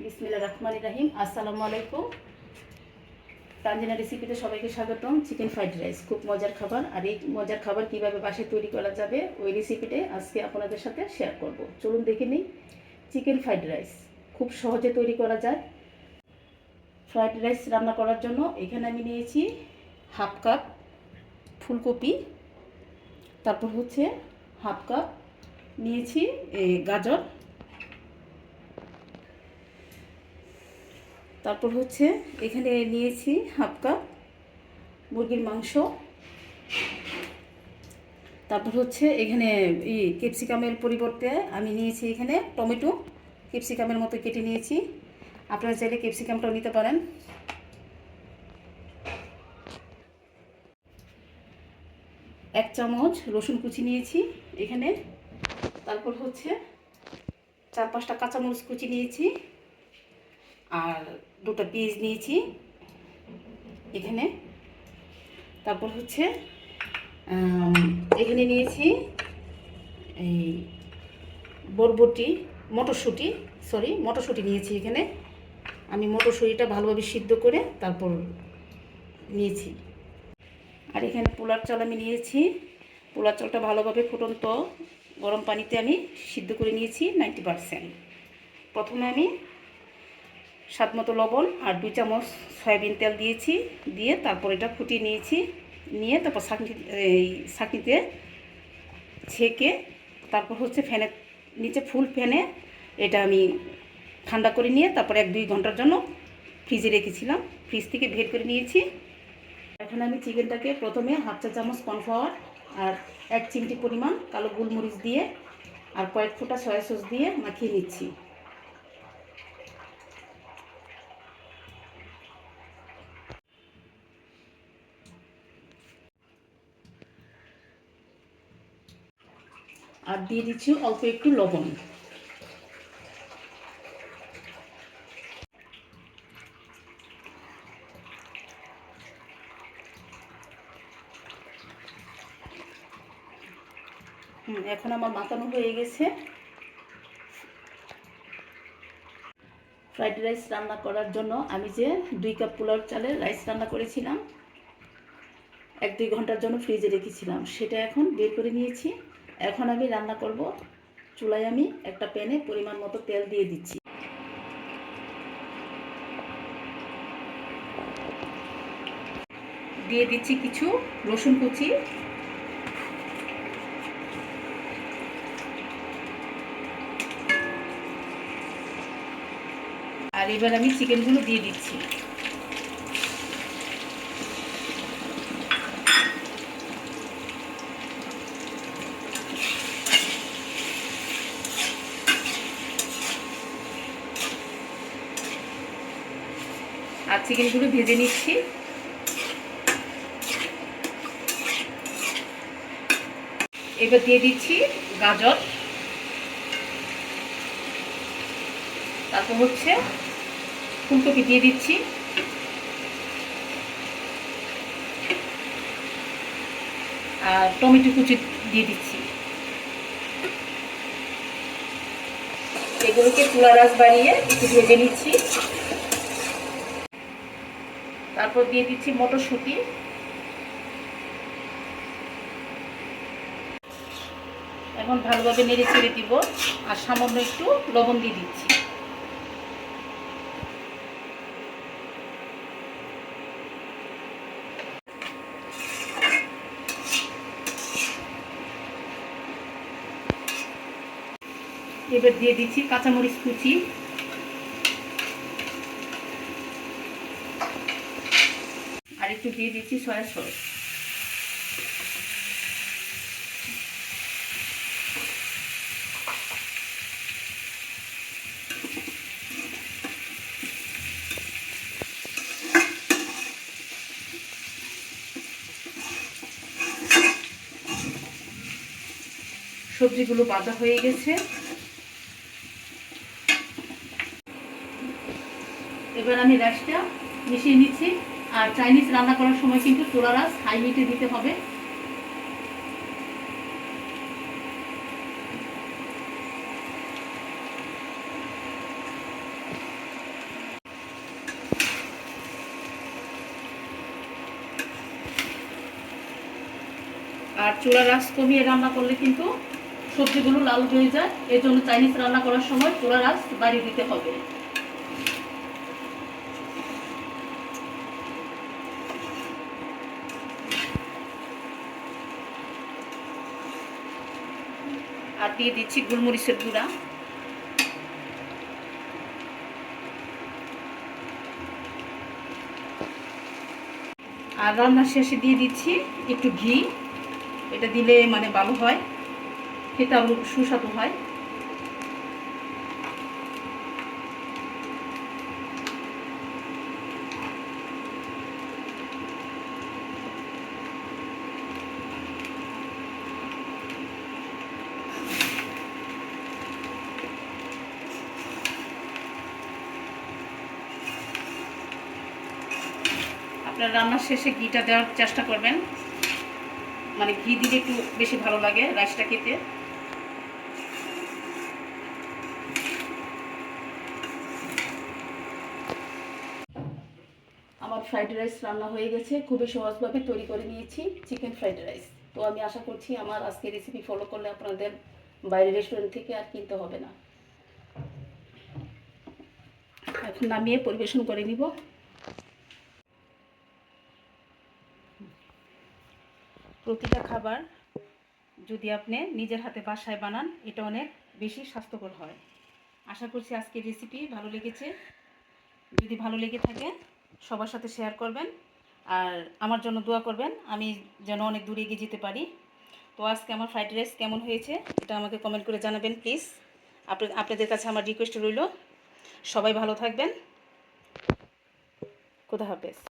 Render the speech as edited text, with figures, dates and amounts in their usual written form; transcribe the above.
বিসমিল্লাহির রহমানির রহিম। আসসালামু আলাইকুম। তানজিনা রেসিপিতে সবাইকে স্বাগতম। চিকেন ফ্রাইড রাইস খুব মজার খাবার, আর এই মজার খাবার কিভাবে বাসায় তৈরি করা যাবে ওই রেসিপিটা আজকে আপনাদের সাথে শেয়ার করব। চলুন দেখে নিই। চিকেন ফ্রাইড রাইস খুব সহজে তৈরি করা যায়। ফ্রাইড রাইস রান্না করার জন্য এখানে আমি নিয়েছি হাফ কাপ ফুলকপি, তারপর হচ্ছে হাফ কাপ নিয়েছি গাজর, তারপর হচ্ছে এখানে নিয়েছি হাফ কাপ মুরগির মাংস, তারপর হচ্ছে এখানে ক্যাপসিকামের পরিবর্তে আমি নিয়েছি এখানে টমেটো, ক্যাপসিকামের মতো কেটে নিয়েছি। আপনারা চাইলে ক্যাপসিকামটাও নিতে পারেন। এক চামচ রসুন কুচি নিয়েছি এখানে, তারপর হচ্ছে 4-5টা কাঁচামরিচ কুচি নিয়েছি, আর 2টা পেঁয়াজ নিয়েছি এখানে। তারপর হচ্ছে এখানে নিয়েছি এই বরবটি মটরশুঁটি নিয়েছি এখানে। আমি মটরশুঁটিটা ভালোভাবে সিদ্ধ করে তারপর নিয়েছি। আর এখানে পোলার চাল আমি নিয়েছি। পোলার চালটা ভালোভাবে ফুটন্ত গরম পানিতে আমি সিদ্ধ করে নিয়েছি 90%। প্রথমে আমি স্বাদমতো লবণ আর 2 চামচ সয়াবিন তেল দিয়েছি, দিয়ে তারপর এটা ফুটিয়ে নিয়েছি। নিয়ে তারপর ছাঁকনিতে ছেঁকে তারপর হচ্ছে ফ্যানের নিচে ফুল ফ্যানে এটা আমি ঠান্ডা করে নিয়ে তারপর 1-2 ঘন্টার জন্য ফ্রিজে রেখেছিলাম। ফ্রিজ থেকে বের করে নিয়েছি। এখন আমি চিকেনটাকে প্রথমে হাফ চা চামচ কর্নফ্লাওয়ার আর 1 চিমটি পরিমাণ কালো গোলমরিচ দিয়ে আর কয়েক ফোঁটা সয়া সস দিয়ে মাখিয়ে নিচ্ছি। আর দিয়ে দিচ্ছি অল্প একটু লবণ। এখন আমার মাখানো হয়ে গেছে। ফ্রাইড রাইস রান্না করার জন্য আমি যে 2 কাপ পোলাও চালের রাইস রান্না করেছিলাম, 1-2 ঘন্টার জন্য ফ্রিজে রেখেছিলাম, সেটা এখন বের করে নিয়েছি। এখন আমি রান্না করব। চুলায় আমি একটা প্যানে পরিমাণ মতো তেল দিয়ে দিচ্ছি। দিয়ে দিচ্ছি কিছু রসুন কুচি, আর এবার আমি চিকেনগুলো দিয়ে দিচ্ছি। আর চিকেনগুলো ভেজে নিচ্ছি। এবার দিয়ে দিচ্ছি গাজর, তারপর হচ্ছে ফুলকপি দিয়ে দিচ্ছি, আর টমেটো কুচি দিয়ে দিচ্ছি। এগুলোকে চুলার আঁচ বাড়িয়ে একটু ভেজে নিচ্ছি। তারপর দিয়ে দিচ্ছি মটরশুঁটি, এখন ভালোভাবে নেড়ে ছেড়ে দিব, আর সামান্য একটু লবণ দিয়ে দিচ্ছি। এবার দিয়ে দিচ্ছি কাঁচামরিচ কুচি, আর একটু দিয়ে দিচ্ছি সয়া সস। সবজিগুলো ভাজা হয়ে গেছে। এবার আমি রাইসটা মিশিয়ে নিচ্ছি। আর চাইনিজ রান্না করার সময় কিন্তু চুলার আঁচ হাই হিটে দিতে হবে। আর চুলার আঁচ কমিয়ে রান্না করলে কিন্তু সবজিগুলো লাল হয়ে যায়। এর জন্য চাইনিজ রান্না করার সময় চুলার আঁচ বাড়িয়ে দিতে হবে। আর দিয়ে দিচ্ছি গোলমরিচের গুঁড়া। আর রান্নার শেষে দিয়ে দিচ্ছি একটু ঘি। এটা দিলে মানে ভালো হয়, খেতে আরও সুস্বাদু হয়। আপনার রান্নার শেষে ঘিটা দেওয়ার চেষ্টা করবেন, মানে ঘি দিলে একটু বেশি ভালো লাগে রাইসটা খেতে। আমার ফ্রাইড রাইস রান্না হয়ে গেছে, খুবই সহজভাবে তৈরি করে নিয়েছি চিকেন ফ্রাইড রাইস। তো আমি আশা করছি আমার আজকের রেসিপি ফলো করলে আপনাদের বাইরের রেস্টুরেন্ট থেকে আর কিনতে হবে না। এখন নামিয়ে পরিবেশন করে নিব। প্রতিটা খাবার যদি আপনি নিজের হাতে বাসায় বানান, এটা অনেক বেশি স্বাস্থ্যকর হয়। আশা করছি আজকের রেসিপি ভালো লেগেছে। যদি ভালো লেগে থাকে সবার সাথে শেয়ার করবেন, আর আমার জন্য দোয়া করবেন আমি যেন অনেক দূরে এগিয়ে যেতে পারি। তো আজকে আমার ফ্রাইড রাইস কেমন হয়েছে এটা আমাকে কমেন্ট করে জানাবেন প্লিজ। আপনাদের কাছে আমার রিকোয়েস্ট রইল। সবাই ভালো থাকবেন। খোদা হাফেজ।